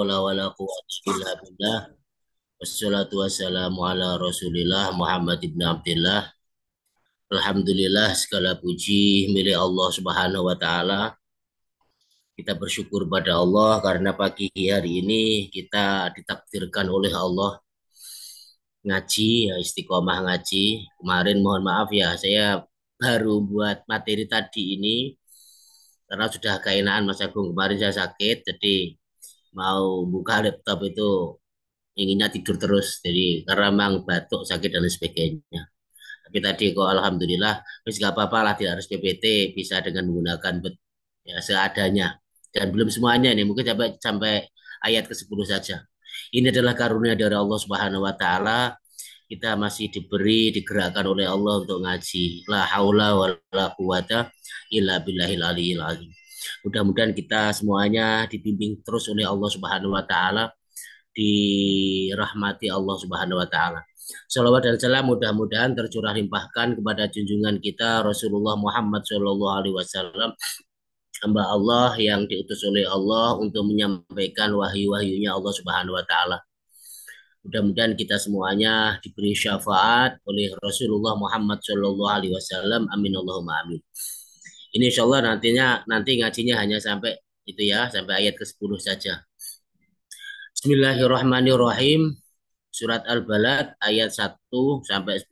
Wala wala quwwata illa billah. Wassalatu wassalamu ala Rasulillah Muhammad ibn Abdullah. Alhamdulillah segala puji milik Allah Subhanahu wa taala. Kita bersyukur pada Allah karena pagi hari ini kita ditakdirkan oleh Allah ngaji, ya istiqomah ngaji. Kemarin mohon maaf ya, saya baru buat materi tadi ini karena sudah keenaan Mas Agung. Kemarin saya sakit, jadi mau buka laptop itu inginnya tidur terus, jadi karena memang batuk sakit dan lain sebagainya. Tapi tadi kok alhamdulillah wis gak apa-apa lah, tidak harus PPT, bisa dengan menggunakan ya seadanya, dan belum semuanya nih, mungkin sampai sampai ayat ke-10 saja. Ini adalah karunia dari Allah Subhanahu wa taala, kita masih diberi digerakkan oleh Allah untuk ngaji. La haula wala quwata illa billahil aliyil azim. Mudah-mudahan kita semuanya dibimbing terus oleh Allah Subhanahu wa taala, dirahmati Allah Subhanahu wa taala. Salawat dan salam mudah-mudahan tercurah limpahkan kepada junjungan kita Rasulullah Muhammad Shallallahu alaihi wasallam, hamba Allah yang diutus oleh Allah untuk menyampaikan wahyu-wahyunya Allah Subhanahu wa taala. Mudah-mudahan kita semuanya diberi syafaat oleh Rasulullah Muhammad Shallallahu alaihi wasallam. Amin Allahumma amin. Ini insya Allah nanti ngajinya hanya sampai itu ya, sampai ayat ke-10 saja. Bismillahirrahmanirrahim. Surat Al-Balad ayat 1 sampai 10.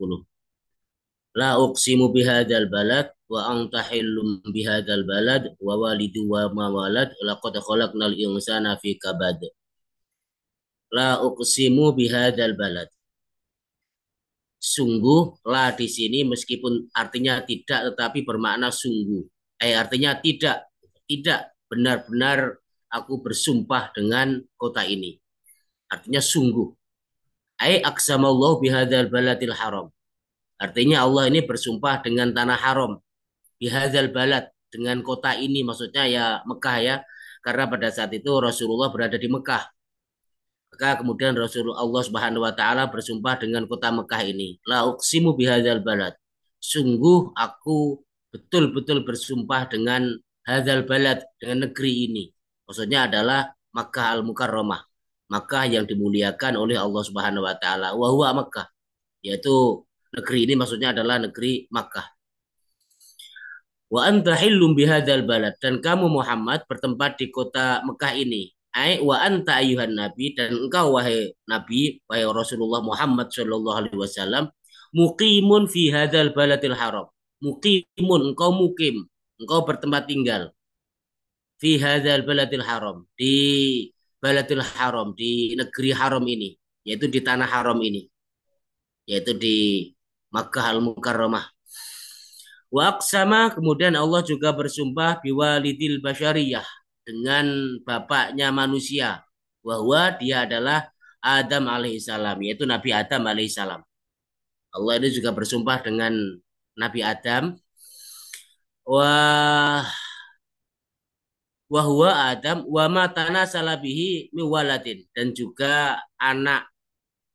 La uqsimu bihadzal balad wa anta hillum bihadzal balad wa walidu wa ma walad laqad khalaqnal insana fi kabad. La uqsimu bihadzal balad. Sungguh la di sini meskipun artinya tidak tetapi bermakna sungguh. Artinya tidak benar-benar aku bersumpah dengan kota ini. Artinya sungguh. Aqsamallahu bihadzal baladil haram. Artinya Allah ini bersumpah dengan tanah haram, bihadzal balad, dengan kota ini, maksudnya ya Mekah ya, karena pada saat itu Rasulullah berada di Mekah. Maka kemudian Rasulullah Allah Subhanahu wa taala bersumpah dengan kota Mekah ini. La uqsimu bihadzal balad. Sungguh aku betul-betul bersumpah dengan hadzal balad, dengan negeri ini. Maksudnya adalah Makkah Al-Mukarramah. Makkah yang dimuliakan oleh Allah Subhanahu wa taala. Wa huwa Makkah, yaitu negeri ini maksudnya adalah negeri Makkah. Wa anta hillum bihadzal balad, dan kamu Muhammad bertempat di kota Mekah ini. Wa anta ayuhan nabi, dan engkau wahai nabi, wahai Rasulullah Muhammad sallallahu alaihi wasallam, muqimun fi hadzal baladil haram. Muqimun, engkau mukim, engkau bertempat tinggal fi hadzal baladil haram, di baladil haram, di negeri haram ini, yaitu di tanah haram ini, yaitu di Makkah Al-Mukarramah. Waqsama, kemudian Allah juga bersumpah biwalidil basyariyah, dengan bapaknya manusia, bahwa dia adalah Adam alaihissalam, yaitu Nabi Adam alaihissalam. Allah ini juga bersumpah dengan Nabi Adam. Wah, wahwa Adam wa matana salabihi miwaladin, dan juga anak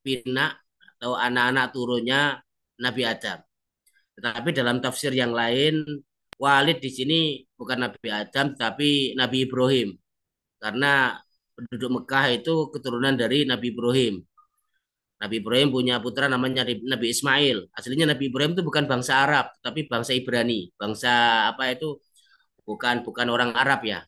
pinak atau anak-anak turunnya Nabi Adam. Tetapi dalam tafsir yang lain, Walid di sini bukan Nabi Adam, tapi Nabi Ibrahim. Karena penduduk Mekah itu keturunan dari Nabi Ibrahim. Nabi Ibrahim punya putra namanya Nabi Ismail. Aslinya Nabi Ibrahim itu bukan bangsa Arab, tapi bangsa Ibrani. Bangsa apa itu? Bukan bukan orang Arab ya.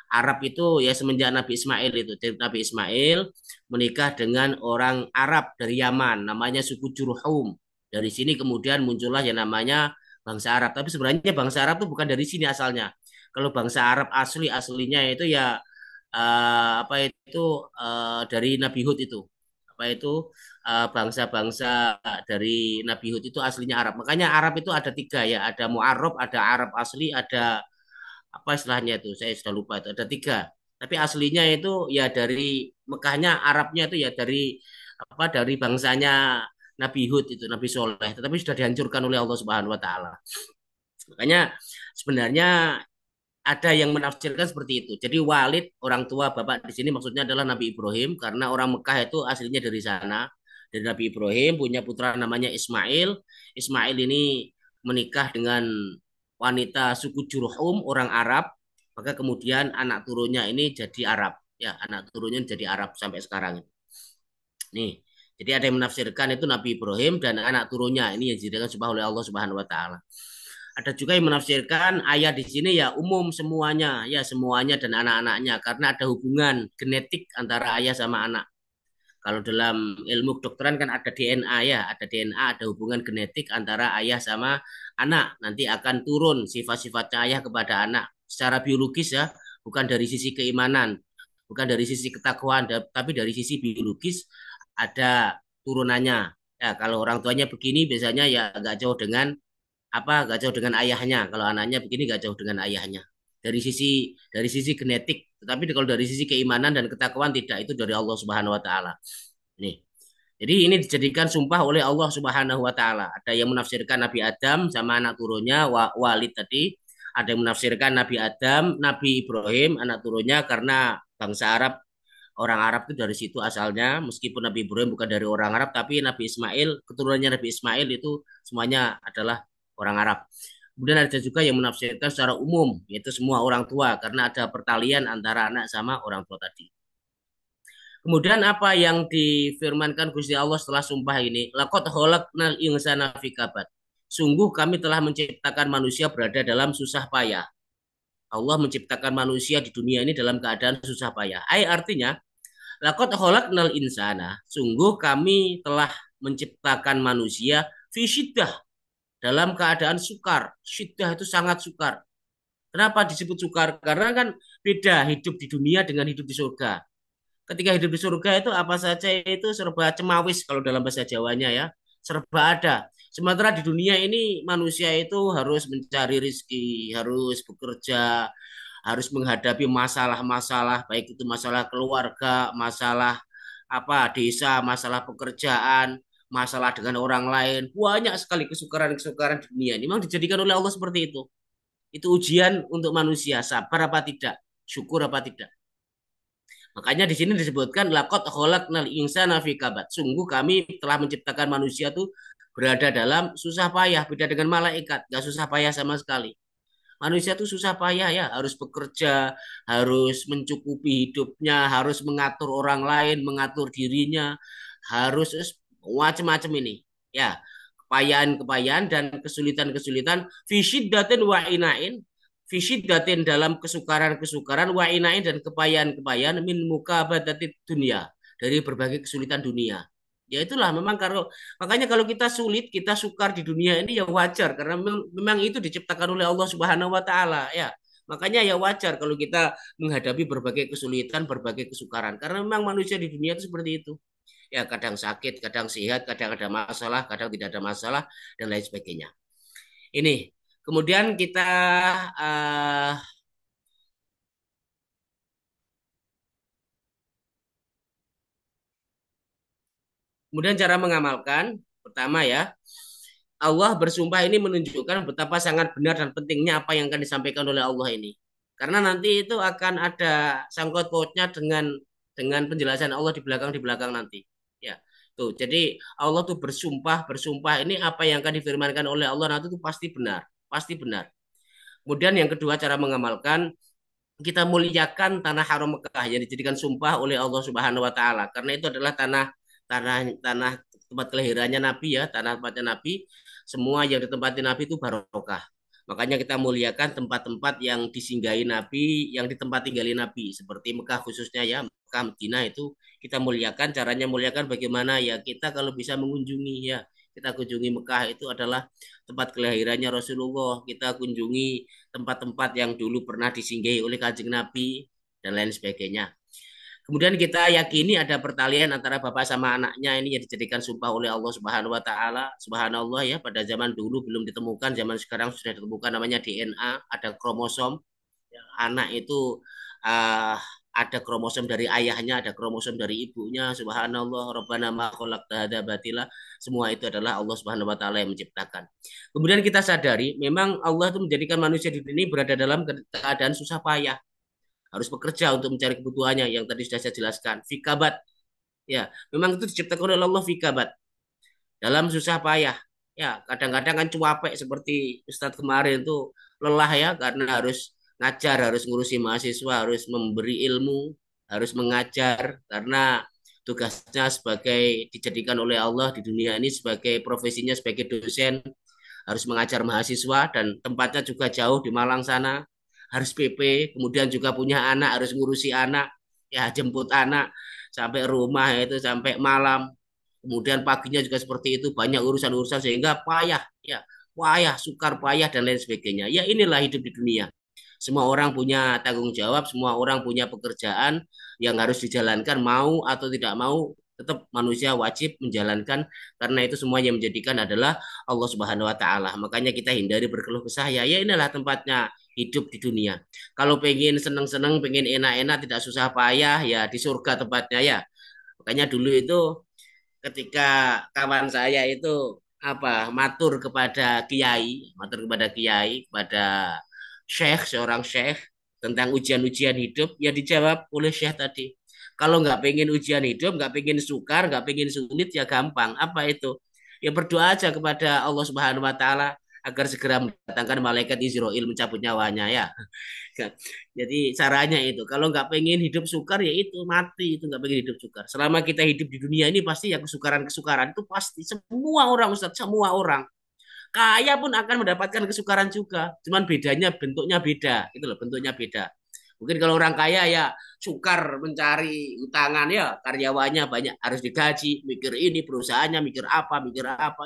Arab itu ya semenjak Nabi Ismail itu. Jadi Nabi Ismail menikah dengan orang Arab dari Yaman, namanya suku Jurhum. Dari sini kemudian muncullah yang namanya bangsa Arab. Tapi sebenarnya bangsa Arab itu bukan dari sini asalnya. Kalau bangsa Arab aslinya itu ya apa itu dari Nabi Hud itu. Apa itu bangsa-bangsa dari Nabi Hud itu aslinya Arab. Makanya Arab itu ada tiga ya. Ada Mu'arab, ada Arab asli, ada apa istilahnya itu, saya sudah lupa, itu ada tiga, tapi aslinya itu ya dari Mekahnya, Arabnya itu ya dari apa, dari bangsanya Nabi Hud itu, Nabi Soleh, tetapi sudah dihancurkan oleh Allah Subhanahu Wa Taala. Makanya sebenarnya ada yang menafsirkan seperti itu. Jadi Walid, orang tua bapak di sini maksudnya adalah Nabi Ibrahim, karena orang Mekah itu aslinya dari sana. Dari Nabi Ibrahim punya putra namanya Ismail. Ismail ini menikah dengan wanita suku Jurhum, orang Arab. Maka kemudian anak turunnya ini jadi Arab, Ya, anak turunnya jadi Arab sampai sekarang. Nih, jadi ada yang menafsirkan itu Nabi Ibrahim dan anak turunnya ini yang dijadikan subah oleh Allah Subhanahu wa taala. Ada juga yang menafsirkan ayat di sini ya umum semuanya, ya semuanya dan anak-anaknya karena ada hubungan genetik antara ayah sama anak. Kalau dalam ilmu kedokteran kan ada DNA ya, ada DNA, ada hubungan genetik antara ayah sama anak. Nanti akan turun sifat-sifatnya ayah kepada anak secara biologis ya, bukan dari sisi keimanan, bukan dari sisi ketakwaan, tapi dari sisi biologis ada turunannya. Ya, kalau orang tuanya begini biasanya ya nggak jauh dengan nggak jauh dengan ayahnya. Kalau anaknya begini nggak jauh dengan ayahnya. Dari sisi genetik, tetapi kalau dari sisi keimanan dan ketakwaan tidak, itu dari Allah Subhanahu wa taala. Nih. Jadi ini dijadikan sumpah oleh Allah Subhanahu wa taala. Ada yang menafsirkan Nabi Adam sama anak turunnya Walid tadi, ada yang menafsirkan Nabi Adam, Nabi Ibrahim anak turunnya karena bangsa Arab, orang Arab itu dari situ asalnya, meskipun Nabi Ibrahim bukan dari orang Arab, tapi Nabi Ismail, keturunannya Nabi Ismail itu semuanya adalah orang Arab. Kemudian ada juga yang menafsirkan secara umum, yaitu semua orang tua, karena ada pertalian antara anak sama orang tua tadi. Kemudian apa yang difirmankan Gusti Allah setelah sumpah ini? Laqad khalaqnal insana fi kabad. Sungguh kami telah menciptakan manusia berada dalam susah payah. Allah menciptakan manusia di dunia ini dalam keadaan susah payah. Artinya, laqad khalaqnal insana. Sungguh kami telah menciptakan manusia fi syiddah, dalam keadaan sukar. Syiddah itu sangat sukar. Kenapa disebut sukar? Karena kan beda hidup di dunia dengan hidup di surga. Ketika hidup di surga itu apa saja itu serba cemawis kalau dalam bahasa Jawanya ya, serba ada. Sementara di dunia ini manusia itu harus mencari rezeki, harus bekerja, harus menghadapi masalah-masalah, baik itu masalah keluarga, masalah desa, masalah pekerjaan, masalah dengan orang lain. Banyak sekali kesukaran-kesukaran di dunia ini. Memang dijadikan oleh Allah seperti itu. Itu ujian untuk manusia, sabar apa tidak, syukur apa tidak. Makanya di sini disebutkan laqad khalaqnal insana fi kabad. Sungguh kami telah menciptakan manusia tuh berada dalam susah payah, beda dengan malaikat, gak susah payah sama sekali. Manusia tuh susah payah ya, harus bekerja, harus mencukupi hidupnya, harus mengatur orang lain, mengatur dirinya, harus macam-macam ini. Ya, kepayahan-kepayahan dan kesulitan-kesulitan fisyiddatin wa inain, fisyiddatin dalam kesukaran-kesukaran wa inain dan kepayahan-kepayahan min mukabadati dunia, dari berbagai kesulitan dunia. Ya itulah memang kalau makanya kalau kita sulit, kita sukar di dunia ini ya wajar karena memang itu diciptakan oleh Allah Subhanahu wa taala ya. Makanya ya wajar kalau kita menghadapi berbagai kesulitan, berbagai kesukaran karena memang manusia di dunia itu seperti itu. Ya kadang sakit, kadang sehat, kadang ada masalah, kadang tidak ada masalah dan lain sebagainya. Ini kemudian kita uh, kemudian cara mengamalkan pertama ya, Allah bersumpah ini menunjukkan betapa sangat benar dan pentingnya apa yang akan disampaikan oleh Allah ini. Karena nanti itu akan ada sangkut pautnya dengan penjelasan Allah di belakang nanti. Ya. Tuh, jadi Allah tuh bersumpah, bersumpah ini apa yang akan difirmankan oleh Allah nanti itu pasti benar, pasti benar. Kemudian yang kedua cara mengamalkan, kita muliakan tanah haram Mekah yang dijadikan sumpah oleh Allah Subhanahu wa taala karena itu adalah tanah tempat kelahirannya Nabi ya, tanah tempatnya Nabi. Semua yang ditempati Nabi itu barokah. Makanya kita muliakan tempat-tempat yang disinggahi Nabi, yang di tempat tinggali Nabi, seperti Mekah khususnya ya, Mekah Madinah itu kita muliakan. Caranya muliakan bagaimana ya? Kita kalau bisa mengunjungi ya, kita kunjungi Mekah itu adalah tempat kelahirannya Rasulullah. Kita kunjungi tempat-tempat yang dulu pernah disinggahi oleh Kanjeng Nabi dan lain sebagainya. Kemudian kita yakini ada pertalian antara bapak sama anaknya ini yang dijadikan sumpah oleh Allah Subhanahu wa taala. Subhanallah ya, pada zaman dulu belum ditemukan, zaman sekarang sudah ditemukan namanya DNA, ada kromosom. Anak itu uh, ada kromosom dari ayahnya, ada kromosom dari ibunya. Subhanallah, Rabbana ma khalaqta hadza batila. Semua itu adalah Allah Subhanahu wa taala yang menciptakan. Kemudian kita sadari memang Allah itu menjadikan manusia di dunia ini berada dalam keadaan susah payah, harus bekerja untuk mencari kebutuhannya yang tadi sudah saya jelaskan. Fikabat, ya, memang itu diciptakan oleh Allah fikabat dalam susah payah. Ya, kadang-kadang kan cuapek seperti Ustadz kemarin tuh lelah ya karena harus ngajar, harus ngurusi mahasiswa, harus memberi ilmu, harus mengajar karena tugasnya sebagai dijadikan oleh Allah di dunia ini sebagai profesinya sebagai dosen, harus mengajar mahasiswa dan tempatnya juga jauh di Malang sana, harus PP, kemudian juga punya anak, harus ngurusi anak, ya jemput anak sampai rumah itu sampai malam. Kemudian paginya juga seperti itu, banyak urusan-urusan sehingga payah, ya, payah, sukar payah dan lain sebagainya. Ya inilah hidup di dunia. Semua orang punya tanggung jawab, semua orang punya pekerjaan yang harus dijalankan, mau atau tidak mau, tetap manusia wajib menjalankan karena itu semua yang menjadikan adalah Allah Subhanahu wa taala. Makanya kita hindari berkeluh kesah ya. Ya inilah tempatnya hidup di dunia. Kalau pengen seneng-seneng, pengen enak-enak, tidak susah payah ya di surga tempatnya ya. Makanya dulu itu ketika kawan saya itu matur kepada kiai, kepada syekh, seorang syekh tentang ujian-ujian hidup, ya dijawab oleh syekh tadi. Kalau nggak pengen ujian hidup, nggak pengen sukar, nggak pengen sulit, ya gampang. Apa itu? Ya berdoa aja kepada Allah Subhanahu Wa Taala agar segera mendatangkan malaikat Israel mencabut nyawanya ya. Jadi caranya itu, kalau nggak pengen hidup sukar ya itu mati, itu nggak pengen hidup sukar. Selama kita hidup di dunia ini pasti ya kesukaran-kesukaran itu pasti semua orang Ustaz, semua orang. Kaya pun akan mendapatkan kesukaran juga, cuman bedanya bentuknya beda, itu loh bentuknya beda. Mungkin kalau orang kaya ya sukar mencari utangan ya karyawannya banyak harus digaji, mikir ini perusahaannya mikir apa,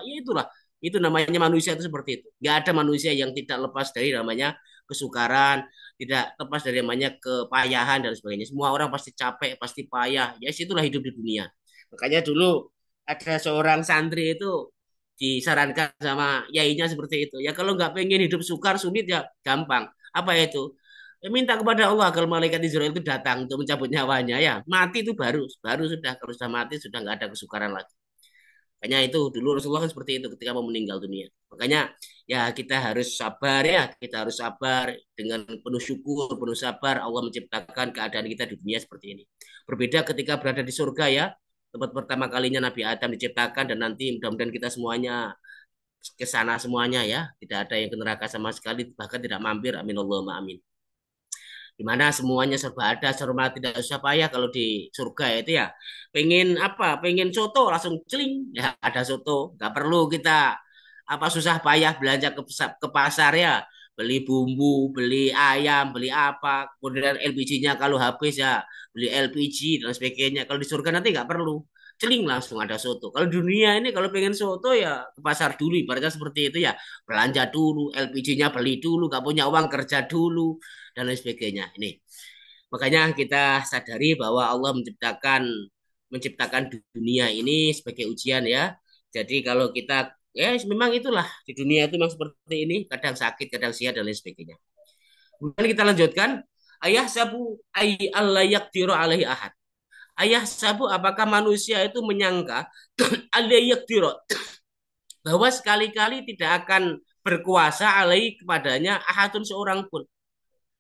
ya itulah itu namanya manusia itu seperti itu. Gak ada manusia yang tidak lepas dari namanya kesukaran, tidak lepas dari namanya kepayahan dan sebagainya. Semua orang pasti capek, pasti payah. Ya itulah hidup di dunia. Makanya dulu ada seorang santri itu disarankan sama yainya seperti itu. Ya kalau nggak pengen hidup sukar sulit ya gampang. Apa itu? Ya, minta kepada Allah agar malaikat Israel itu datang untuk mencabut nyawanya ya. Mati itu baru baru sudah kalau sudah mati sudah nggak ada kesukaran lagi. Makanya itu dulu Rasulullah kan seperti itu ketika mau meninggal dunia. Makanya ya kita harus sabar ya, kita harus sabar dengan penuh syukur, penuh sabar Allah menciptakan keadaan kita di dunia seperti ini. Berbeda ketika berada di surga ya, tempat pertama kalinya Nabi Adam diciptakan dan nanti mudah-mudahan kita semuanya ke sana semuanya ya, tidak ada yang ke neraka sama sekali bahkan tidak mampir amin Allahumma amin. Di mana semuanya serba ada, serba tidak usah payah kalau di surga itu ya. Pengen apa? Pengen soto langsung celing, ya ada soto. Nggak perlu kita susah payah belanja ke pasar ya. Beli bumbu, beli ayam, beli apa. Kemudian LPG-nya kalau habis ya beli LPG dan sebagainya. Kalau di surga nanti nggak perlu. Celing langsung ada soto. Kalau dunia ini kalau pengen soto ya ke pasar dulu. Ibaratnya seperti itu ya. Belanja dulu, LPG-nya beli dulu. Nggak punya uang kerja dulu dan lain sebagainya. Ini makanya kita sadari bahwa Allah menciptakan dunia ini sebagai ujian ya. Jadi kalau kita ya memang itulah di dunia itu memang seperti ini, kadang sakit, kadang sehat dan lain sebagainya. Kemudian kita lanjutkan ayah sabu ay Allah yaqdiru alaihi ahad. Ayah sabu apakah manusia itu menyangka Allah yaqdiru bahwa sekali-kali tidak akan berkuasa alaihi kepadanya ahadun seorang pun.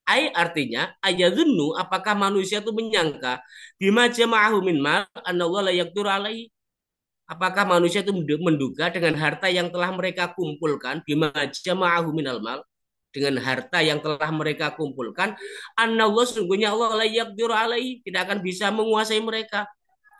Ai artinya ayadzunnu apakah manusia itu menyangka bima jama'ahu min mal anallahu la yaqdiru alaihi. Apakah manusia itu menduga dengan harta yang telah mereka kumpulkan bima jama'ahu minal mal dengan harta yang telah mereka kumpulkan anallahu sungguhnya Allah la yaqdiru alaihi tidak akan bisa menguasai mereka.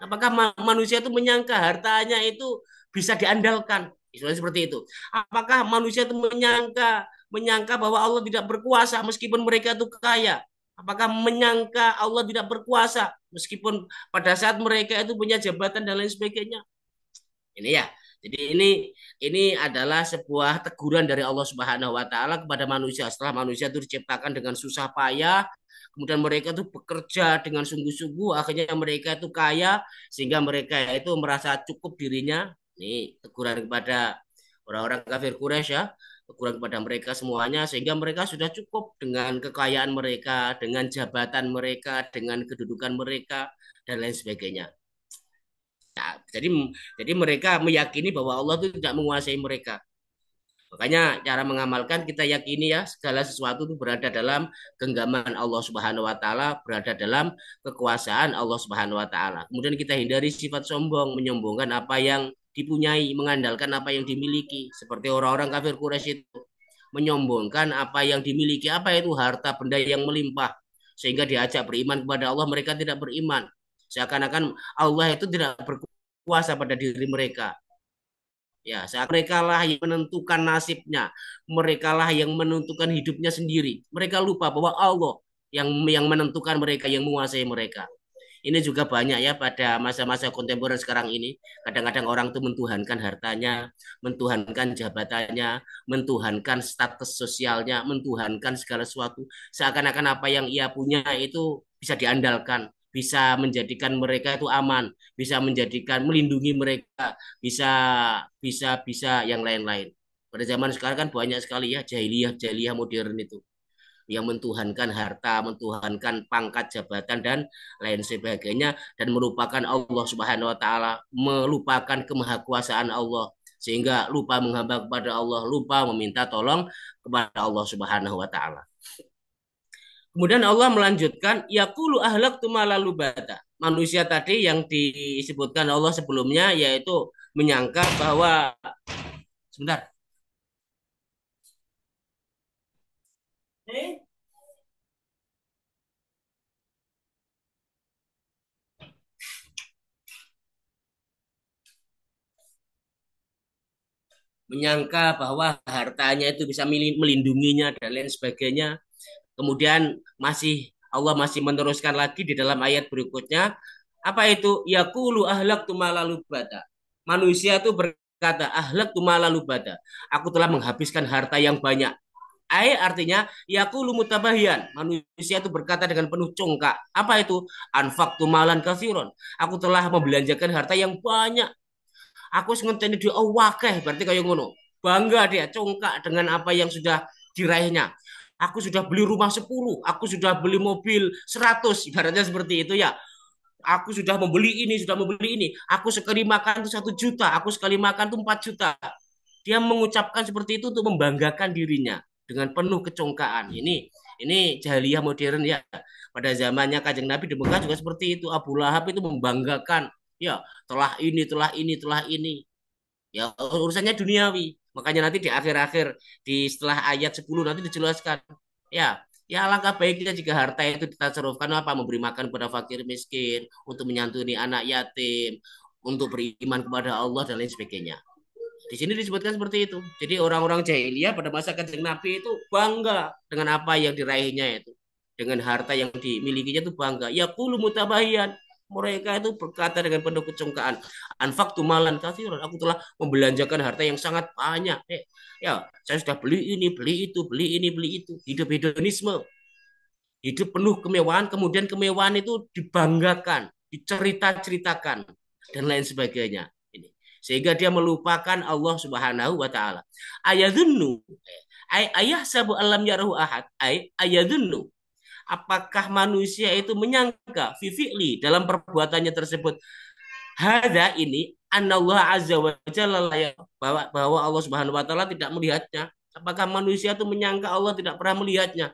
Apakah manusia itu menyangka hartanya itu bisa diandalkan? Istilahnya seperti itu. Apakah manusia itu menyangka bahwa Allah tidak berkuasa meskipun mereka itu kaya? Apakah menyangka Allah tidak berkuasa meskipun pada saat mereka itu punya jabatan dan lain sebagainya? Ini ya. Jadi ini adalah sebuah teguran dari Allah Subhanahu wa taala kepada manusia setelah manusia itu diciptakan dengan susah payah, kemudian mereka itu bekerja dengan sungguh-sungguh, akhirnya mereka itu kaya sehingga mereka itu merasa cukup dirinya. Ini teguran kepada orang-orang kafir Quraisy ya, teguran kepada mereka semuanya sehingga mereka sudah cukup dengan kekayaan mereka, dengan jabatan mereka, dengan kedudukan mereka dan lain sebagainya. Nah, jadi mereka meyakini bahwa Allah itu tidak menguasai mereka. Makanya cara mengamalkan kita yakini ya segala sesuatu itu berada dalam genggaman Allah Subhanahu wa taala, berada dalam kekuasaan Allah Subhanahu wa taala. Kemudian kita hindari sifat sombong, menyombongkan apa yang dipunyai, mengandalkan apa yang dimiliki. Seperti orang-orang kafir Quraisy itu menyombongkan apa yang dimiliki, apa itu harta benda yang melimpah. sehingga diajak beriman kepada Allah mereka tidak beriman. Seakan-akan Allah itu tidak berkuasa pada diri mereka. Ya, saat mereka lah yang menentukan nasibnya, mereka lah yang menentukan hidupnya sendiri. Mereka lupa bahwa Allah yang menentukan mereka, yang menguasai mereka. Ini juga banyak ya pada masa-masa kontemporer sekarang ini. Kadang-kadang orang tuh mentuhankan hartanya, mentuhankan jabatannya, mentuhankan status sosialnya, mentuhankan segala sesuatu. Seakan-akan apa yang ia punya itu bisa diandalkan, bisa menjadikan mereka itu aman, bisa menjadikan melindungi mereka, bisa bisa yang lain-lain. Pada zaman sekarang kan banyak sekali ya jahiliyah modern itu yang mentuhankan harta, mentuhankan pangkat jabatan dan lain sebagainya dan melupakan Allah Subhanahu wa taala, melupakan kemahakuasaan Allah sehingga lupa menghamba kepada Allah, lupa meminta tolong kepada Allah Subhanahu wa taala. Kemudian Allah melanjutkan yaqulu ahlaktu malalubata. Manusia tadi yang disebutkan Allah sebelumnya yaitu menyangka bahwa sebentar. Menyangka bahwa hartanya itu bisa melindunginya dan lain sebagainya. Kemudian Allah masih meneruskan lagi di dalam ayat berikutnya. Apa itu? Yaqulu ahlaktu malalubata. Manusia itu berkata ahlaktu malalubata. Aku telah menghabiskan harta yang banyak. Artinya yaqulu mutabahian. Manusia itu berkata dengan penuh congkak. Apa itu? Anfaqtu malan katsiron. Aku telah membelanjakan harta yang banyak. Aku ngenteni di wakeh berarti kayak ngono. Bangga dia congkak dengan apa yang sudah diraihnya. Aku sudah beli rumah 10, aku sudah beli mobil 100, ibaratnya seperti itu ya. Aku sudah membeli ini, sudah membeli ini. Aku sekali makan tuh 1 juta, aku sekali makan tuh 4 juta. Dia mengucapkan seperti itu untuk membanggakan dirinya dengan penuh kecongkaan. Ini jahiliyah modern ya. Pada zamannya Kanjeng Nabi di Mekah juga seperti itu. Abu Lahab itu membanggakan, ya telah ini, telah ini, telah ini. Ya urusannya duniawi. Makanya nanti di akhir-akhir di setelah ayat 10 nanti dijelaskan. Ya, ya alangkah baiknya jika harta itu ditasarufkan apa memberi makan kepada fakir miskin, untuk menyantuni anak yatim, untuk beriman kepada Allah dan lain sebagainya. Di sini disebutkan seperti itu. Jadi orang-orang jahiliyah pada masa Kanjeng Nabi itu bangga dengan apa yang diraihnya itu. Dengan harta yang dimilikinya itu bangga. Ya qulu mutabahiyan. Mereka itu berkata dengan penuh kecongkaan. Anfaqtu malan katsiran. Aku telah membelanjakan harta yang sangat banyak. Ya, saya sudah beli ini, beli itu, beli ini, beli itu. Hidup hedonisme. Hidup penuh kemewahan. Kemudian kemewahan itu dibanggakan, dicerita-ceritakan, dan lain sebagainya. Sehingga dia melupakan Allah Subhanahu wa taala. Ayadunnu ayah sabu alam yarahu ahad ayadunnu, apakah manusia itu menyangka fi'li dalam perbuatannya tersebut hada ini anallah azza wa jalla bahwa Allah Subhanahu wa taala tidak melihatnya. Apakah manusia itu menyangka Allah tidak pernah melihatnya?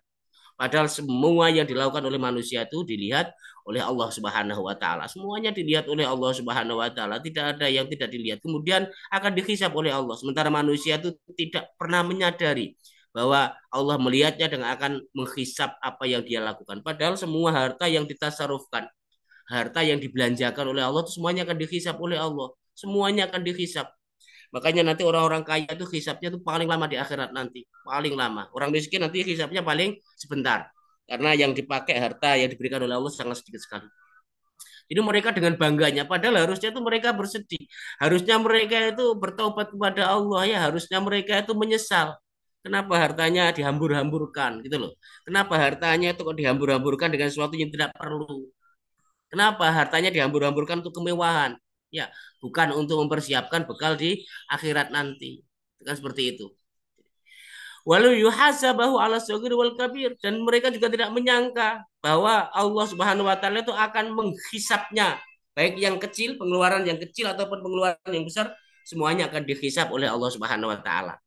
Padahal semua yang dilakukan oleh manusia itu dilihat oleh Allah Subhanahu wa taala. Semuanya dilihat oleh Allah Subhanahu wa taala, tidak ada yang tidak dilihat. Kemudian akan dihisab oleh Allah. Sementara manusia itu tidak pernah menyadari bahwa Allah melihatnya dan akan menghisap apa yang dia lakukan. Padahal semua harta yang ditasarufkan, harta yang dibelanjakan oleh Allah itu semuanya akan dihisap oleh Allah. Semuanya akan dihisap. Makanya nanti orang-orang kaya itu hisapnya itu paling lama di akhirat nanti. Paling lama. Orang miskin nanti hisapnya paling sebentar. Karena yang dipakai harta yang diberikan oleh Allah sangat sedikit sekali. Jadi mereka dengan bangganya, padahal harusnya itu mereka bersedih. Harusnya mereka itu bertobat kepada Allah ya. Harusnya mereka itu menyesal. Kenapa hartanya dihambur-hamburkan gitu loh. Kenapa hartanya itu kok dihambur-hamburkan dengan sesuatu yang tidak perlu. Kenapa hartanya dihambur-hamburkan untuk kemewahan? Ya, bukan untuk mempersiapkan bekal di akhirat nanti. Kan seperti itu. Walau yuhasabahu ala sogir wal kabir, dan mereka juga tidak menyangka bahwa Allah Subhanahu wa taala itu akan menghisapnya, baik yang kecil, pengeluaran yang kecil ataupun pengeluaran yang besar, semuanya akan dihisap oleh Allah Subhanahu wa taala.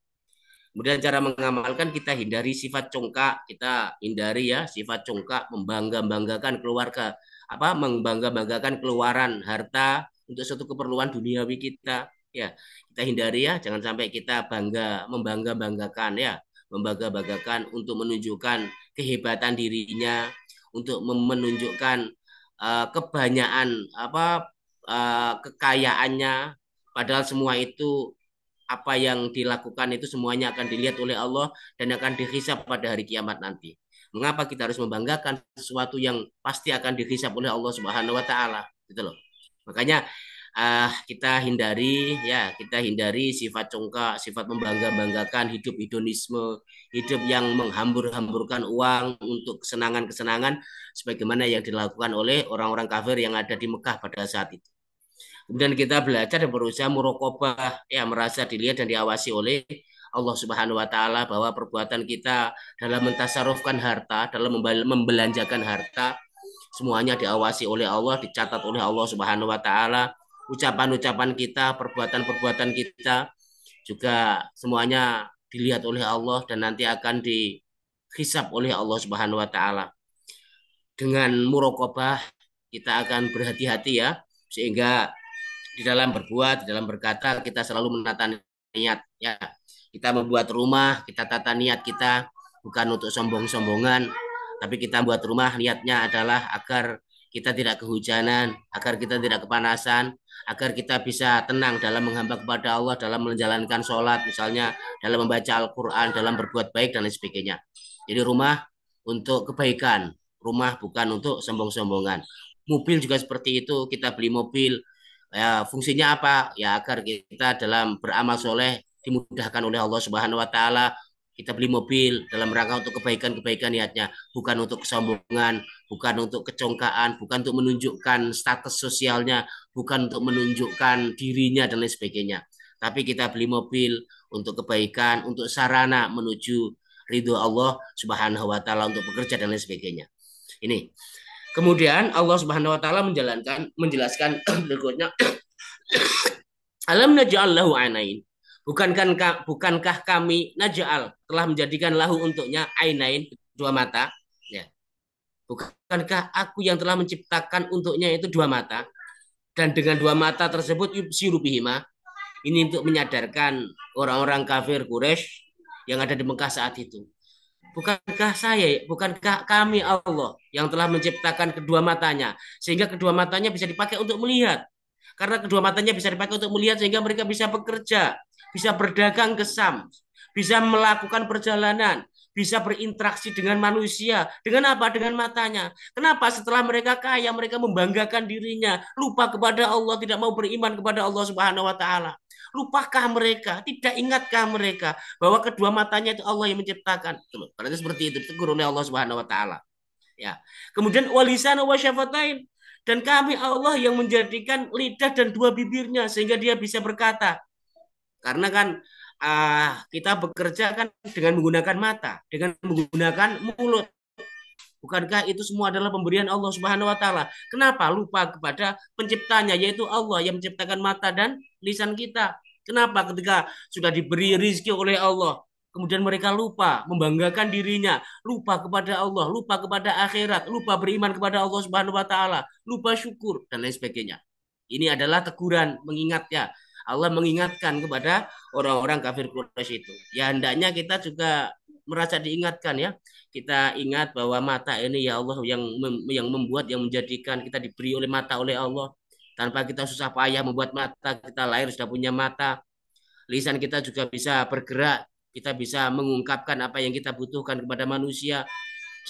Kemudian cara mengamalkan kita hindari sifat congkak, kita hindari ya sifat congkak, membangga-banggakan keluarga, apa membangga-banggakan keluaran harta untuk suatu keperluan duniawi kita. Ya, kita hindari ya, jangan sampai kita membangga-banggakan ya, membangga-banggakan untuk menunjukkan kehebatan dirinya, untuk menunjukkan kebanyakan kekayaannya, padahal semua itu apa yang dilakukan itu semuanya akan dilihat oleh Allah dan akan dihisab pada hari kiamat nanti. Mengapa kita harus membanggakan sesuatu yang pasti akan dihisab oleh Allah Subhanahu wa taala, gitu loh. Makanya kita hindari sifat congkak, sifat membangga-banggakan, hidup hedonisme, hidup yang menghambur-hamburkan uang untuk kesenangan-kesenangan sebagaimana yang dilakukan oleh orang-orang kafir yang ada di Mekah pada saat itu. Kemudian kita belajar dan berusaha murokobah, ya merasa dilihat dan diawasi oleh Allah Subhanahu wa taala bahwa perbuatan kita dalam mentasarufkan harta, dalam membelanjakan harta, semuanya diawasi oleh Allah, dicatat oleh Allah Subhanahu wa taala. Ucapan-ucapan kita, perbuatan-perbuatan kita juga semuanya dilihat oleh Allah dan nanti akan dihisab oleh Allah Subhanahu wa taala. Dengan murokobah kita akan berhati-hati ya, sehingga di dalam berbuat, di dalam berkata kita selalu menata niat ya. Kita membuat rumah, kita tata niat kita bukan untuk sombong-sombongan, tapi kita buat rumah niatnya adalah agar kita tidak kehujanan, agar kita tidak kepanasan, agar kita bisa tenang dalam menghamba kepada Allah, dalam menjalankan sholat, misalnya dalam membaca Al-Quran, dalam berbuat baik dan lain sebagainya. Jadi rumah untuk kebaikan, rumah bukan untuk sombong-sombongan. Mobil juga seperti itu, kita beli mobil, ya, fungsinya apa? Ya agar kita dalam beramal soleh dimudahkan oleh Allah Subhanahu wa taala. Kita beli mobil dalam rangka untuk kebaikan-kebaikan niatnya, bukan untuk kesombongan, bukan untuk kecongkaan, bukan untuk menunjukkan status sosialnya, bukan untuk menunjukkan dirinya dan lain sebagainya. Tapi kita beli mobil untuk kebaikan, untuk sarana menuju ridho Allah Subhanahu wa taala untuk bekerja dan lain sebagainya. Ini. Kemudian Allah Subhanahu wa taala menjelaskan berikutnya, alam naj'al lahu ainain. Bukankah kami naj'al telah menjadikan lahu untuknya ainain, dua mata, ya. Bukankah aku yang telah menciptakan untuknya itu dua mata, dan dengan dua mata tersebut yubsiru bihima. Ini untuk menyadarkan orang-orang kafir Quraisy yang ada di Mekah saat itu. Bukankah kami Allah yang telah menciptakan kedua matanya, sehingga kedua matanya bisa dipakai untuk melihat. Karena kedua matanya bisa dipakai untuk melihat sehingga mereka bisa bekerja, bisa berdagang ke Sam, bisa melakukan perjalanan, bisa berinteraksi dengan manusia. Dengan apa? Dengan matanya. Kenapa? Setelah mereka kaya, mereka membanggakan dirinya, lupa kepada Allah, tidak mau beriman kepada Allah Subhanahu wa taala. Lupakah mereka? Tidak ingatkah mereka bahwa kedua matanya itu Allah yang menciptakan? Berarti seperti itu ditegur oleh Allah Subhanahu wa taala. Ya. Kemudian walisan wa syafatain, dan kami Allah yang menjadikan lidah dan dua bibirnya sehingga dia bisa berkata. Karena kan kita bekerja kan dengan menggunakan mata, dengan menggunakan mulut. Bukankah itu semua adalah pemberian Allah Subhanahu wa taala? Kenapa lupa kepada penciptanya, yaitu Allah yang menciptakan mata dan lisan kita? Kenapa ketika sudah diberi rizki oleh Allah, kemudian mereka lupa membanggakan dirinya, lupa kepada Allah, lupa kepada akhirat, lupa beriman kepada Allah Subhanahu wa taala, lupa syukur dan lain sebagainya. Ini adalah teguran, mengingatnya. Allah mengingatkan kepada orang-orang kafir Quraisy itu. Ya hendaknya kita juga merasa diingatkan ya. Kita ingat bahwa mata ini ya Allah yang membuat, yang menjadikan kita diberi oleh mata oleh Allah. Tanpa kita susah payah membuat mata, kita lahir sudah punya mata. Lisan kita juga bisa bergerak, kita bisa mengungkapkan apa yang kita butuhkan kepada manusia.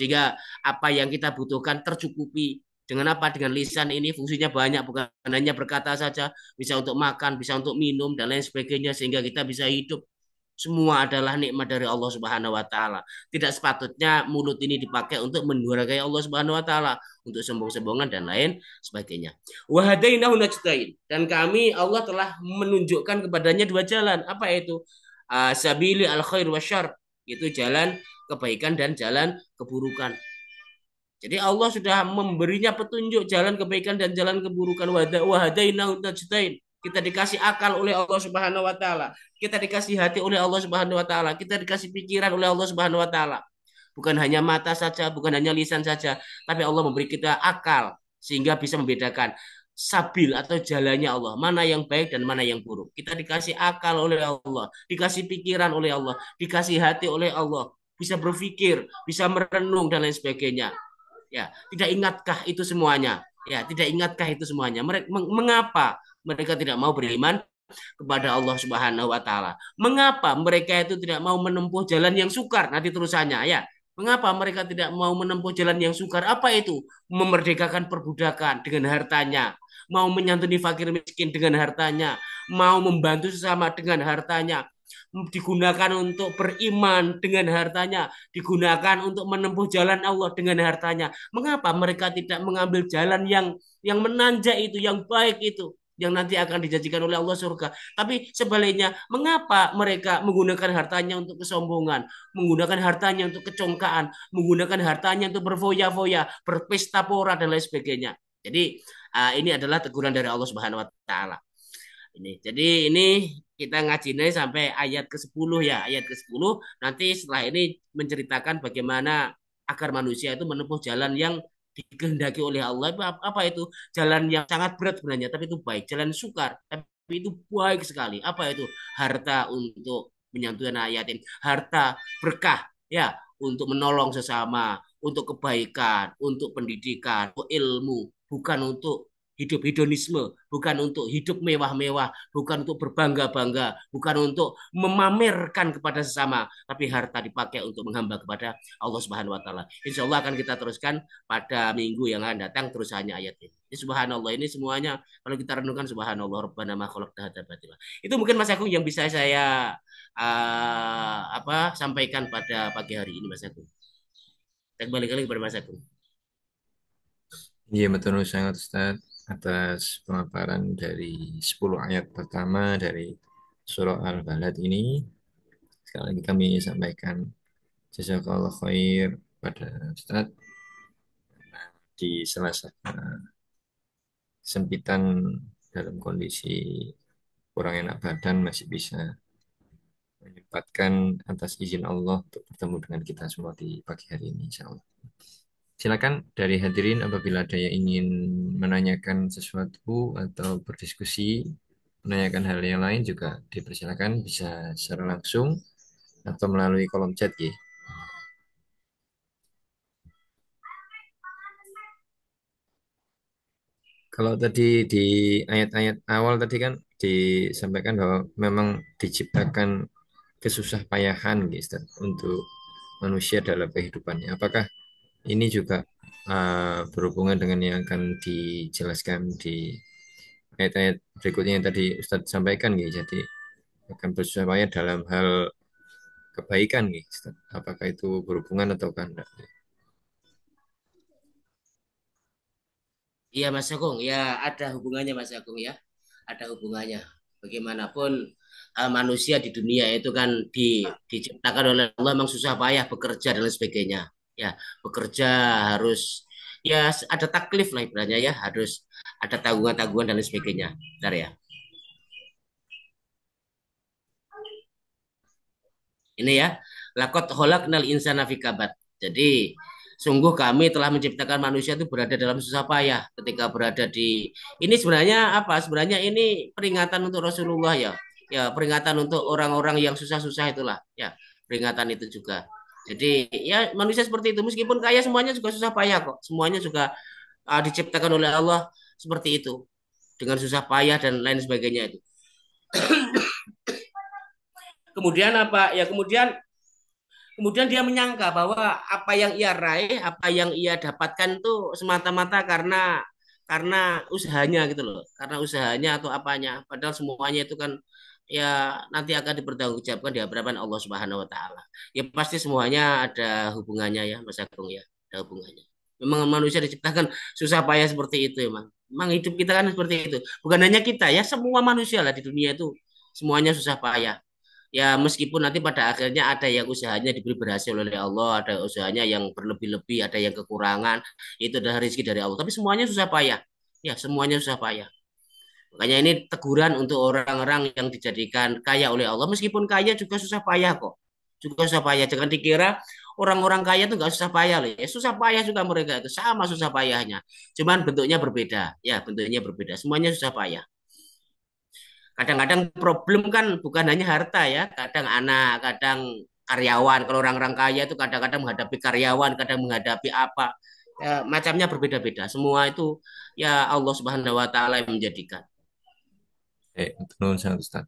Sehingga apa yang kita butuhkan tercukupi. Dengan apa? Dengan lisan ini fungsinya banyak, bukan hanya berkata saja, bisa untuk makan, bisa untuk minum dan lain sebagainya sehingga kita bisa hidup. Semua adalah nikmat dari Allah Subhanahu wa taala. Tidak sepatutnya mulut ini dipakai untuk mendurhakai Allah Subhanahu wa taala, untuk sombong-sombongan dan lain sebagainya. Wa hadainahu najdain, dan kami Allah telah menunjukkan kepadanya dua jalan. Apa itu? Sabili al khair wasyarr, itu jalan kebaikan dan jalan keburukan. Jadi Allah sudah memberinya petunjuk jalan kebaikan dan jalan keburukan. Wahadainahu najdain. Kita dikasih akal oleh Allah Subhanahu wa taala. Kita dikasih hati oleh Allah Subhanahu wa taala. Kita dikasih pikiran oleh Allah Subhanahu wa taala. Bukan hanya mata saja, bukan hanya lisan saja, tapi Allah memberi kita akal sehingga bisa membedakan sabil atau jalannya Allah, mana yang baik dan mana yang buruk. Kita dikasih akal oleh Allah, dikasih pikiran oleh Allah, dikasih hati oleh Allah, bisa berpikir, bisa merenung dan lain sebagainya. Ya, tidak ingatkah itu semuanya? Ya, tidak ingatkah itu semuanya? Mengapa mereka tidak mau beriman kepada Allah Subhanahu wa taala? Mengapa mereka itu tidak mau menempuh jalan yang sukar? Nanti terusannya ya. Mengapa mereka tidak mau menempuh jalan yang sukar? Apa itu? Memerdekakan perbudakan dengan hartanya, mau menyantuni fakir miskin dengan hartanya, mau membantu sesama dengan hartanya, digunakan untuk beriman dengan hartanya, digunakan untuk menempuh jalan Allah dengan hartanya. Mengapa mereka tidak mengambil jalan yang menanjak itu, yang baik itu, yang nanti akan dijanjikan oleh Allah surga? Tapi sebaliknya, mengapa mereka menggunakan hartanya untuk kesombongan, menggunakan hartanya untuk kecongkaan, menggunakan hartanya untuk berfoya-foya, berpesta pora dan lain sebagainya? Jadi ini adalah teguran dari Allah Subhanahu wa taala. Jadi ini kita ngajinya sampai ayat ke-10 ya, ayat ke-10. Nanti setelah ini menceritakan bagaimana agar manusia itu menempuh jalan yang dikehendaki oleh Allah. Apa itu? Jalan yang sangat berat sebenarnya, tapi itu baik. Jalan sukar, tapi itu baik sekali. Apa itu? Harta untuk menyantuni anak yatim, harta berkah ya, untuk menolong sesama, untuk kebaikan, untuk pendidikan, untuk ilmu, bukan untuk hidup hedonisme, bukan untuk hidup mewah-mewah, bukan untuk berbangga-bangga, bukan untuk memamerkan kepada sesama, tapi harta dipakai untuk menghamba kepada Allah Subhanahu wa taala. Insya Allah akan kita teruskan pada minggu yang akan datang terusannya ayat ini. Ini subhanallah, ini semuanya kalau kita renungkan subhanallah rabbana ma khalaqta hadza batila. Itu mungkin Mas Agung yang bisa saya sampaikan pada pagi hari ini Mas Agung. Kita kembali lagi kepada Mas Agung. Iya betul sangat Ustaz atas pemaparan dari 10 ayat pertama dari surah Al-Balad ini. Sekali lagi kami sampaikan jazakallah khair pada Ustaz di sela-sela kesempitan dalam kondisi kurang enak badan masih bisa menyempatkan atas izin Allah untuk bertemu dengan kita semua di pagi hari ini insya Allah. Silakan dari hadirin apabila ada yang ingin menanyakan sesuatu atau berdiskusi, menanyakan hal yang lain juga dipersilakan bisa secara langsung atau melalui kolom chat ya. Kalau tadi di ayat-ayat awal tadi kan disampaikan bahwa memang diciptakan kesusahpayahan gitu Ustaz, untuk manusia dalam kehidupannya. Apakah ini juga berhubungan dengan yang akan dijelaskan di ayat-ayat berikutnya yang tadi Ustadz sampaikan gitu. Jadi akan bersusah payah dalam hal kebaikan gitu, Ustadz. Apakah itu berhubungan atau enggak? Iya Mas Agung, ya ada hubungannya Mas Agung ya, ada hubungannya. Bagaimanapun manusia di dunia itu kan diciptakan oleh Allah memang susah payah bekerja dan lain sebagainya. Ya, bekerja harus ya ada taklif lah ibaratnya ya, harus ada tanggungan-tanggungan dan lain sebagainya. Bentar ya. Ini ya, lakot khalaqnal insana fi kabad. Jadi sungguh kami telah menciptakan manusia itu berada dalam susah payah ketika berada di ini sebenarnya apa? Sebenarnya ini peringatan untuk Rasulullah ya. Ya, peringatan untuk orang-orang yang susah-susah itulah. Ya, peringatan itu juga. Jadi ya manusia seperti itu meskipun kaya semuanya juga susah payah kok. Semuanya juga diciptakan oleh Allah seperti itu dengan susah payah dan lain sebagainya itu. Kemudian apa? Ya kemudian dia menyangka bahwa apa yang ia raih, apa yang ia dapatkan itu semata-mata karena usahanya gitu loh, karena usahanya atau apanya. Padahal semuanya itu kan ya nanti akan dipertanggungjawabkan di hadapan Allah Subhanahu wa taala. Ya pasti semuanya ada hubungannya ya Mas Agung ya, ada hubungannya. Memang manusia diciptakan susah payah seperti itu emang. Memang hidup kita kan seperti itu. Bukan hanya kita ya, semua manusia lah di dunia itu semuanya susah payah ya meskipun nanti pada akhirnya ada yang usahanya diberi berhasil oleh Allah, ada usahanya yang berlebih-lebih, ada yang kekurangan, itu adalah rezeki dari Allah. Tapi semuanya susah payah. Ya, semuanya susah payah. Makanya ini teguran untuk orang-orang yang dijadikan kaya oleh Allah. Meskipun kaya juga susah payah kok. Juga susah payah. Jangan dikira orang-orang kaya itu nggak susah payah loh. Ya, susah payah juga mereka itu. Sama susah payahnya. Cuman bentuknya berbeda. Ya, bentuknya berbeda. Semuanya susah payah. Kadang-kadang problem kan bukan hanya harta ya, kadang anak, kadang karyawan. Kalau orang-orang kaya itu kadang-kadang menghadapi karyawan, kadang menghadapi apa. macamnya berbeda-beda. Semua itu ya Allah Subhanahu wa taala yang menjadikan. Betul sangat Ustaz.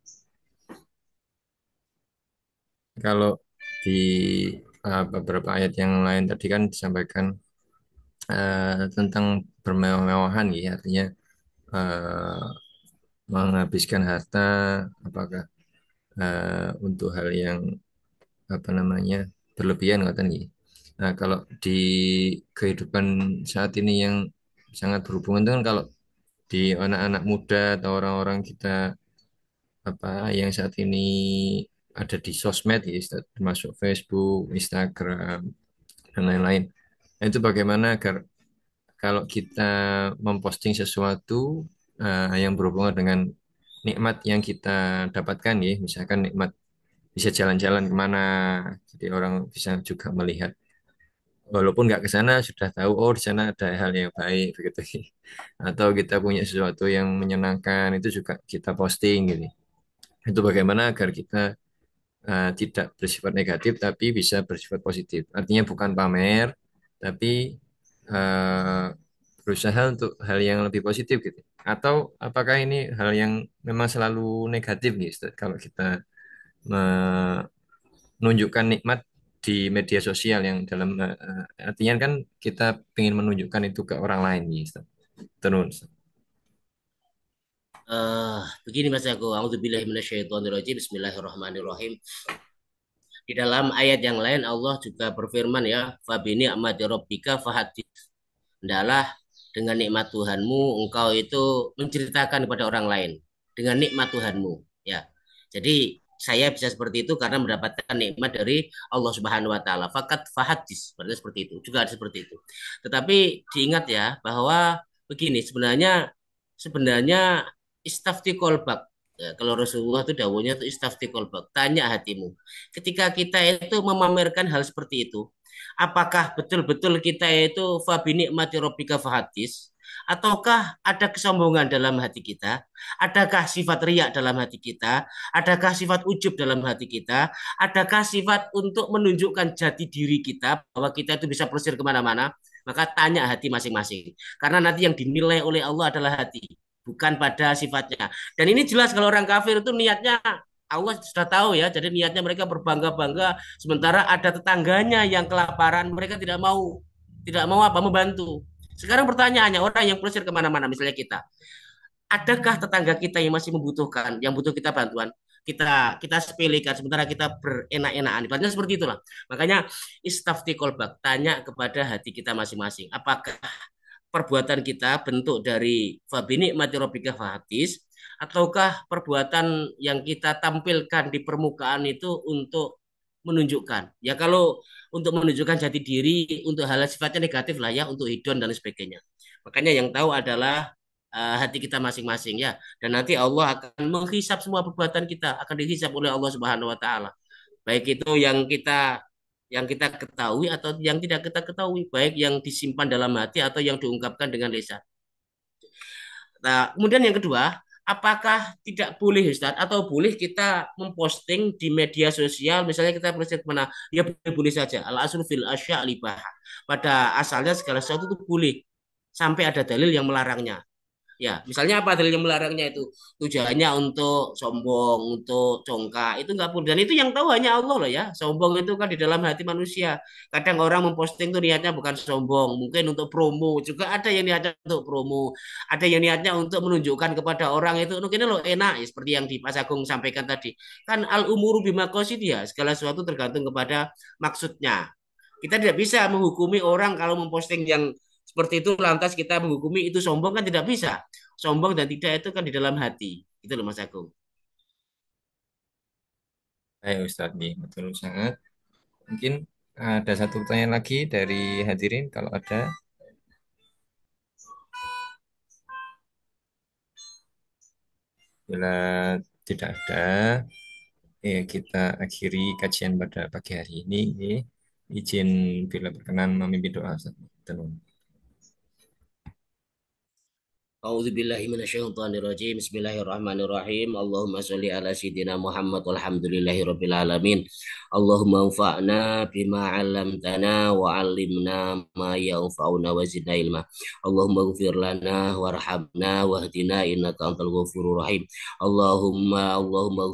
Kalau di beberapa ayat yang lain tadi kan disampaikan tentang bermewah-mewahan ya, artinya eh, menghabiskan harta apakah untuk hal yang apa namanya berlebihan kata nih. Nah, kalau di kehidupan saat ini yang sangat berhubungan dengan kalau di anak-anak muda atau orang-orang kita apa yang saat ini ada di sosmed ya, termasuk Facebook, Instagram dan lain-lain. Nah, itu bagaimana agar kalau kita memposting sesuatu yang berhubungan dengan nikmat yang kita dapatkan ya, misalkan nikmat bisa jalan-jalan kemana, jadi orang bisa juga melihat, walaupun nggak ke sana sudah tahu oh di sana ada hal yang baik begitu, atau kita punya sesuatu yang menyenangkan itu juga kita posting gitu. Itu bagaimana agar kita tidak bersifat negatif tapi bisa bersifat positif. Artinya bukan pamer, tapi eh, berusaha untuk hal yang lebih positif gitu. Atau apakah ini hal yang memang selalu negatif nih, Ustaz, kalau kita menunjukkan nikmat di media sosial yang dalam artinya kan kita ingin menunjukkan itu ke orang lain nih, Ustaz. Terus. Begini Mas Aku, A'udzubillahi minasyaitonirrajim. Bismillahirrahmanirrahim. Di dalam ayat yang lain Allah juga berfirman ya, Fabini amati rabbika fahadits. Hendaklah dengan nikmat Tuhanmu engkau itu menceritakan kepada orang lain dengan nikmat Tuhanmu ya. Jadi saya bisa seperti itu karena mendapatkan nikmat dari Allah Subhanahu wa taala. Fakat fahadis berarti seperti itu. Juga ada seperti itu. Tetapi diingat ya bahwa begini sebenarnya istafti kolbak. Ya, kalau Rasulullah itu dawuhnya itu istafti kolbak, tanya hatimu. Ketika kita itu memamerkan hal seperti itu, apakah betul-betul kita itu fabini mati robika fahadis, ataukah ada kesombongan dalam hati kita, adakah sifat riak dalam hati kita, adakah sifat ujub dalam hati kita, adakah sifat untuk menunjukkan jati diri kita bahwa kita itu bisa prosir kemana-mana. Maka tanya hati masing-masing, karena nanti yang dinilai oleh Allah adalah hati, bukan pada sifatnya. Dan ini jelas kalau orang kafir itu niatnya Allah sudah tahu ya, jadi niatnya mereka berbangga-bangga, sementara ada tetangganya yang kelaparan, mereka tidak mau apa membantu. Sekarang pertanyaannya, orang yang pelesir kemana-mana, misalnya kita, adakah tetangga kita yang masih membutuhkan, yang butuh kita bantuan? Kita sepelekan, sementara kita berenak-enakan. Ibaratnya seperti itulah. Makanya istafti kolbak, tanya kepada hati kita masing-masing. Apakah perbuatan kita bentuk dari fabini mati robika fahatis, ataukah perbuatan yang kita tampilkan di permukaan itu untuk menunjukkan ya, kalau untuk menunjukkan jati diri untuk hal sifatnya negatif lah ya, untuk hidon dan sebagainya. Makanya yang tahu adalah hati kita masing-masing ya, dan nanti Allah akan menghisap semua perbuatan kita, akan dihisap oleh Allah Subhanahu wa taala, baik itu yang kita ketahui atau yang tidak kita ketahui, baik yang disimpan dalam hati atau yang diungkapkan dengan lisan. Nah, kemudian yang kedua, apakah tidak boleh Ustaz atau boleh kita memposting di media sosial, misalnya kita posting mana? Ya boleh-boleh saja. Al aslu fil asya libah. Pada asalnya segala sesuatu itu boleh sampai ada dalil yang melarangnya. Ya, misalnya apa dalil yang melarangnya itu? Tujuannya untuk sombong, untuk congkak, itu nggak boleh. Dan itu yang tahu hanya Allah loh ya. Sombong itu kan di dalam hati manusia. Kadang orang memposting tuh niatnya bukan sombong, mungkin untuk promo. Juga ada yang niatnya untuk promo. Ada yang niatnya untuk menunjukkan kepada orang itu, mungkin lo enak, ya, seperti yang di Mas Agung sampaikan tadi. Kan al umuru bima dia, segala sesuatu tergantung kepada maksudnya. Kita tidak bisa menghukumi orang kalau memposting yang seperti itu lantas kita menghukumi itu sombong, kan tidak bisa. Sombong dan tidak itu kan di dalam hati. Itu loh Mas Agung. Baik Ustaz, nih, betul sangat. Mungkin ada satu pertanyaan lagi dari hadirin kalau ada. Bila tidak ada, kita akhiri kajian pada pagi hari ini. Izin bila berkenan memimpin doa. Ustaz. Tenun. A'udzu billahi minasyaitonir rajim. Bismillahirrahmanirrahim. Allahumma shalli ala sayyidina Muhammad walhamdulillahi rabbil alamin. Allahumma anfa'na bima 'allamtana wa 'allimna ma yanfa'una wa zidna ilma. Allahumma ighfir lana warhamna wahdina innaka antal ghafurur rahim. Allahumma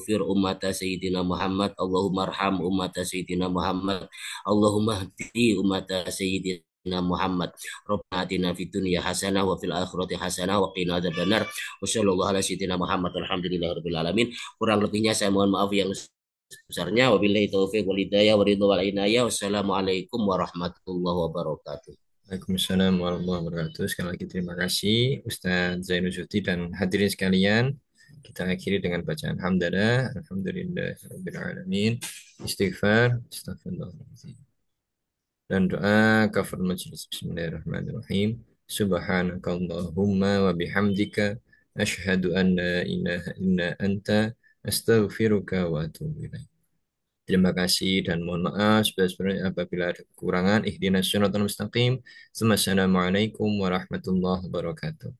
ighfir ummata sayyidina Muhammad. Allahumma arham ummata sayyidina Muhammad. Allahumma hdi ummata sayyidina Muhammad. Rabbana atina fid dunya hasanah wa fil akhirati hasanah wa qina adzabannar. Wassallallahu ala sayyidina Muhammad walhamdulillahirabbil alamin. Kurang lebihnya saya mohon maaf yang besarnya. Wabillahi taufiq wal hidayah wa ridha wal inayah. Wassalamualaikum warahmatullahi wabarakatuh. Waalaikumsalam warahmatullahi wabarakatuh. Sekali lagi terima kasih Ustadz Zainul Zuhdi dan hadirin sekalian. Kita akhiri dengan bacaan hamdalah. Alhamdulillahirabbil alamin. Istighfar, astagfirullah. Dan doa kafar majelis. Bismillahirrahmanirrahim. Subhanakallahumma wa bihamdika asyhadu an la ilaha illa anta astaghfiruka wa atubu ilaik. Terima kasih dan mohon maaf sebenarnya apabila ada kekurangan. Ihdinas siratal mustaqim. Assalamualaikum warahmatullahi wabarakatuh.